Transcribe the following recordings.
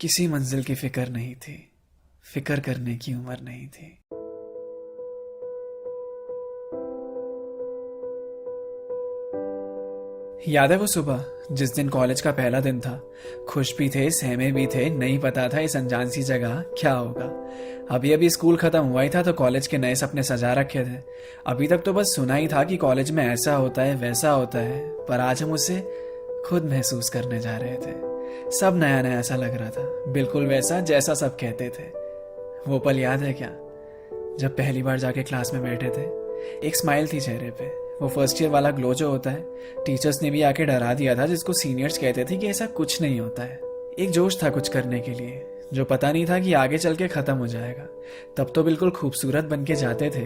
किसी मंजिल की फिक्र नहीं थी, फिक्र करने की उम्र नहीं थी। याद है वो सुबह जिस दिन कॉलेज का पहला दिन था। खुश भी थे, सहमे भी थे, नहीं पता था इस अनजान सी जगह क्या होगा। अभी अभी स्कूल खत्म हुआ ही था तो कॉलेज के नए सपने सजा रखे थे। अभी तक तो बस सुना ही था कि कॉलेज में ऐसा होता है वैसा होता है, पर आज हम उसे खुद महसूस करने जा रहे थे। सब नया नया ऐसा लग रहा था, बिल्कुल वैसा जैसा सब कहते थे। वो पल याद है क्या, जब पहली बार जाके क्लास में बैठे थे? एक स्माइल थी चेहरे पे, वो फर्स्ट ईयर वाला ग्लो जो होता है। टीचर्स ने भी आके डरा दिया था, जिसको सीनियर्स कहते थे कि ऐसा कुछ नहीं होता है। एक जोश था कुछ करने के लिए, जो पता नहीं था कि आगे चल के खत्म हो जाएगा। तब तो बिल्कुल खूबसूरत बन के जाते थे,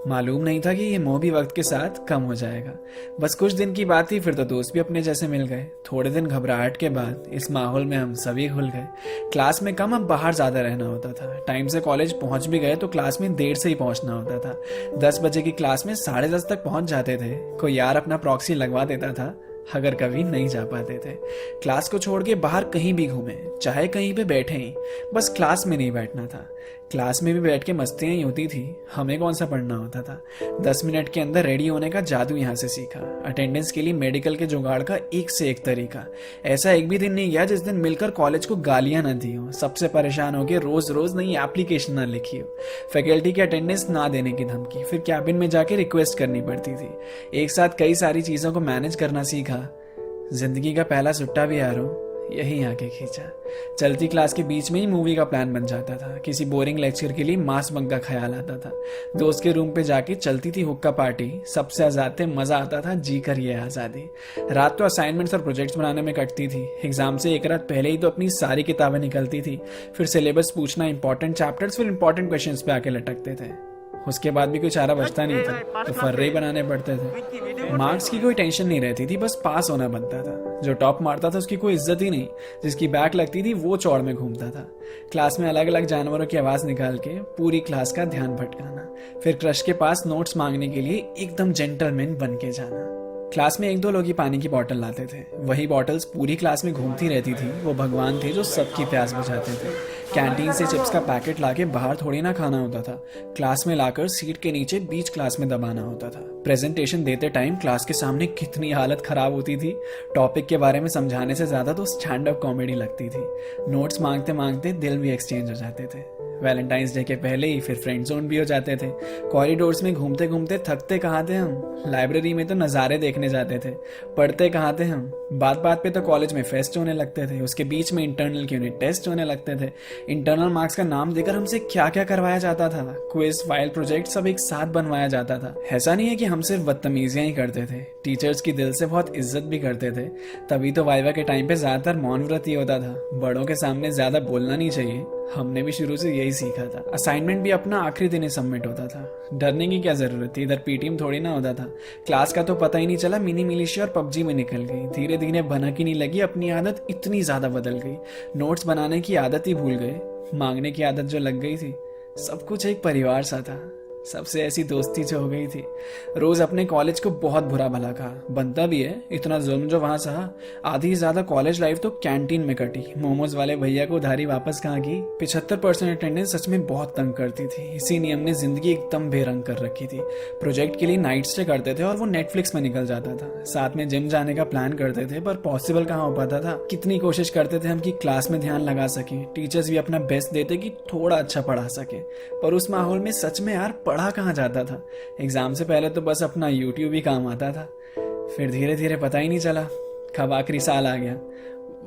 मालूम नहीं था कि ये मोह भी वक्त के साथ कम हो जाएगा। बस कुछ दिन की बात थी, फिर तो दोस्त भी अपने जैसे मिल गए। थोड़े दिन घबराहट के बाद इस माहौल में हम सभी घुल गए। क्लास में कम, अब बाहर ज्यादा रहना होता था। टाइम से कॉलेज पहुंच भी गए तो क्लास में देर से ही पहुंचना होता था। 10 बजे की क्लास में 10:30 तक पहुंच जाते थे। कोई यार अपना प्रॉक्सी लगवा देता था अगर कभी नहीं जा पाते थे। क्लास को छोड़ के बाहर कहीं भी घूमे, चाहे कहीं पे बैठे ही, बस क्लास में नहीं बैठना था। क्लास में भी बैठ के मस्तियां ही होती थी, हमें कौन सा पढ़ना होता था। 10 मिनट के अंदर रेडी होने का जादू यहाँ से सीखा। अटेंडेंस के लिए मेडिकल के जुगाड़ का एक से एक तरीका। ऐसा एक भी दिन नहीं गया जिस दिन मिलकर कॉलेज को गालियां न दी हो, सबसे परेशान होकर रोज रोज नई एप्लीकेशन ना लिखी हो, फैकल्टी की अटेंडेंस ना देने की धमकी, फिर कैबिन में जाके रिक्वेस्ट करनी पड़ती थी। एक साथ कई सारी चीजों को मैनेज करना सीखा। जिंदगी का पहला सुट्टा भी यारों यही आके खींचा। चलती क्लास के बीच में ही मूवी का प्लान बन जाता था। किसी बोरिंग लेक्चर के लिए मास बंक का ख्याल आता था। दोस्त के रूम पे जाके चलती थी हुक्का पार्टी, सबसे आजाद थे, मजा आता था, जी कर ये आजादी। रात तो असाइनमेंट्स और प्रोजेक्ट्स बनाने में कटती थी। एग्जाम से एक रात पहले ही तो अपनी सारी किताबें निकलती थी। फिर सिलेबस पूछना, इंपॉर्टेंट चैप्टर्स, फिर इंपॉर्टेंट क्वेश्चंस पे आके लटकते थे। उसके बाद भी कोई चारा बचता नहीं था तो फर्रे ही बनाने पड़ते थे। मार्क्स की कोई टेंशन नहीं रहती थी, बस पास होना बनता था। जो टॉप मारता था उसकी कोई इज्जत ही नहीं, जिसकी बैक लगती थी वो चौड़ में घूमता था। क्लास में अलग अलग जानवरों की आवाज निकाल के पूरी क्लास का ध्यान भटकाना, फिर क्रश के पास नोट्स मांगने के लिए एकदम जेंटलमैन बन के जाना। क्लास में एक दो लोग ही पानी की बोतल लाते थे, वही बॉटल्स पूरी क्लास में घूमती रहती थी। वो भगवान थे जो सबकी प्यास बुझाते थे। कैंटीन से चिप्स का पैकेट लाके बाहर थोड़ी ना खाना होता था, क्लास में लाकर सीट के नीचे बीच क्लास में दबाना होता था। प्रेजेंटेशन देते टाइम क्लास के सामने कितनी हालत खराब होती थी। टॉपिक के बारे में समझाने से ज्यादा तो स्टैंड अप कॉमेडी लगती थी। नोट्स मांगते मांगते दिल भी एक्सचेंज हो जाते थे। वैलेंटाइंस डे के पहले ही फिर फ्रेंड जोन भी हो जाते थे। कॉरिडोर्स में घूमते घूमते थकते कहाँ थे हम, लाइब्रेरी में तो नज़ारे देखने जाते थे। पढ़ते कहाँ थे हम, बात बात पे तो कॉलेज में फेस्ट होने लगते थे। उसके बीच में इंटरनल के यूनिट टेस्ट होने लगते थे। इंटरनल मार्क्स का नाम देकर हमसे क्या क्या करवाया जाता था। क्विज, फाइल, प्रोजेक्ट सब एक साथ बनवाया जाता था। ऐसा नहीं है कि हम सिर्फ बदतमीजियां ही करते थे, टीचर्स की दिल से बहुत इज्जत भी करते थे। तभी तो वाइवा के टाइम पे ज्यादातर मौन व्रत ही होता था। बड़ों के सामने ज्यादा बोलना नहीं चाहिए, हमने भी शुरू से यही सीखा था। असाइनमेंट भी अपना आखिरी दिन ही सबमिट होता था। डरने की क्या जरूरत थी, इधर पीटीएम थोड़ी ना होता था। क्लास का तो पता ही नहीं चला, मिनी मिलिशिया और पबजी में निकल गई। धीरे धीरे भनक ही नहीं लगी, अपनी आदत इतनी ज्यादा बदल गई। नोट्स बनाने की आदत ही भूल गए, मांगने की आदत जो लग गई थी। सब कुछ एक परिवार सा था, सबसे ऐसी दोस्ती जो हो गई थी। रोज अपने कॉलेज को बहुत बुरा भला कहा, बनता भी है, इतना जुल्म जो वहां सहा। आधी से ज्यादा कॉलेज लाइफ तो कैंटीन में कटी। मोमोज वाले भैया को उधारी वापस कहाँ की। 75% अटेंडेंस सच में बहुत तंग करती थी। इसी नियम ने जिंदगी एकदम बेरंग कर रखी थी। प्रोजेक्ट के लिए नाइट स्टे करते थे और वो नेटफ्लिक्स में निकल जाता था। साथ में जिम जाने का प्लान करते थे, पर पॉसिबल कहाँ हो पाता था। कितनी कोशिश करते थे हम कि क्लास में ध्यान लगा सके, टीचर्स भी अपना बेस्ट देते कि थोड़ा अच्छा पढ़ा सके, पर उस माहौल में सच में यार पढ़ा कहाँ जाता था। एग्जाम से पहले तो बस अपना यूट्यूब ही काम आता था। फिर धीरे धीरे पता ही नहीं चला कब आखिरी साल आ गया।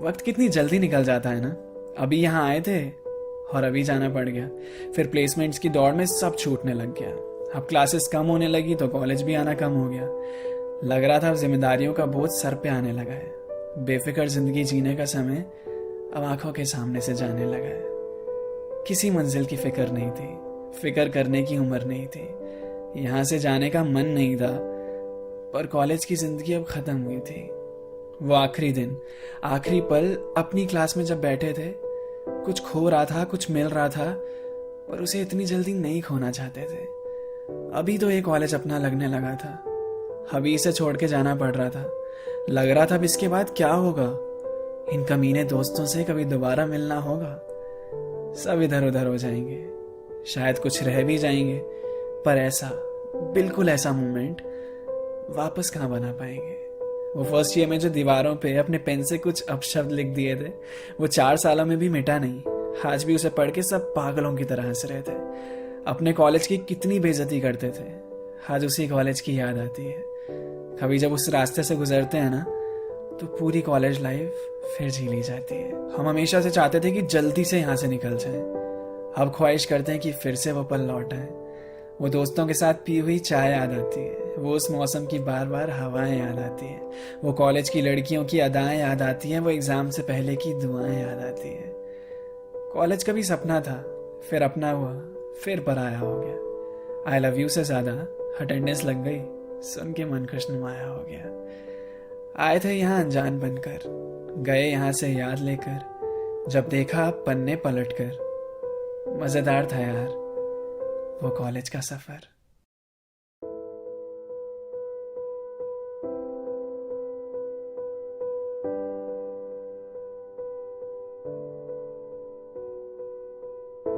वक्त कितनी जल्दी निकल जाता है ना। अभी यहाँ आए थे और अभी जाना पड़ गया। फिर प्लेसमेंट्स की दौड़ में सब छूटने लग गया। अब क्लासेस कम होने लगी तो कॉलेज भी आना कम हो गया। लग रहा था अब जिम्मेदारियों का बोझ सर पे आने लगा है। बेफिक्र जिंदगी जीने का समय अब आंखों के सामने से जाने लगा है। किसी मंजिल की फिक्र नहीं थी, फिक्र करने की उम्र नहीं थी। यहाँ से जाने का मन नहीं था, पर कॉलेज की जिंदगी अब खत्म हुई थी। वो आखिरी दिन, आखिरी पल अपनी क्लास में जब बैठे थे, कुछ खो रहा था, कुछ मिल रहा था, पर उसे इतनी जल्दी नहीं खोना चाहते थे। अभी तो ये कॉलेज अपना लगने लगा था, अभी इसे छोड़ के जाना पड़ रहा था। लग रहा था अब इसके बाद क्या होगा। इन कमीने दोस्तों से कभी दोबारा मिलना होगा। सब इधर उधर हो जाएंगे, शायद कुछ रह भी जाएंगे, पर ऐसा, बिल्कुल ऐसा मोमेंट वापस कहाँ बना पाएंगे। वो फर्स्ट ईयर में जो दीवारों पे अपने पेन से कुछ अपशब्द लिख दिए थे, वो 4 सालों में भी मिटा नहीं। आज भी उसे पढ़ के सब पागलों की तरह हंस रहे थे। अपने कॉलेज की कितनी बेइज्जती करते थे, आज उसी कॉलेज की याद आती है। कभी जब उस रास्ते से गुजरते हैं ना, तो पूरी कॉलेज लाइफ फिर जी ली जाती है। हम हमेशा से चाहते थे कि जल्दी से यहाँ से निकल जाएं। अब ख्वाहिश करते हैं कि फिर से वो पल लौट आए। वो दोस्तों के साथ पी हुई चाय याद आती है, वो उस मौसम की बार बार हवाएं याद आती है, वो कॉलेज की लड़कियों की अदाएं याद आती हैं, वो एग्जाम से पहले की दुआएं याद आती है। कॉलेज का भी सपना था, फिर अपना हुआ, फिर पराया हो गया। आई लव यू से ज्यादा अटेंडेंस लग गई, सुन के मन खुशनुमाया हो गया। आए थे यहाँ अनजान बनकर, गए यहाँ से याद लेकर, जब देखा पन्ने पलट कर। मजेदार था यार वो कॉलेज का सफर।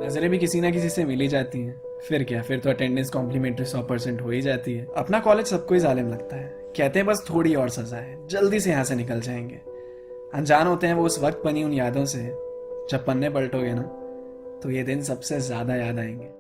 नजरें भी किसी ना किसी से मिली जाती हैं, फिर क्या, फिर तो अटेंडेंस कॉम्प्लीमेंट्री 100% हो ही जाती है। अपना कॉलेज सबको ही जालिम लगता है, कहते हैं बस थोड़ी और सजा है, जल्दी से यहाँ से निकल जाएंगे। अनजान होते हैं वो उस वक्त बनी उन यादों से, जब पन्ने पलटोगे ना तो ये दिन सबसे ज्यादा याद आएंगे।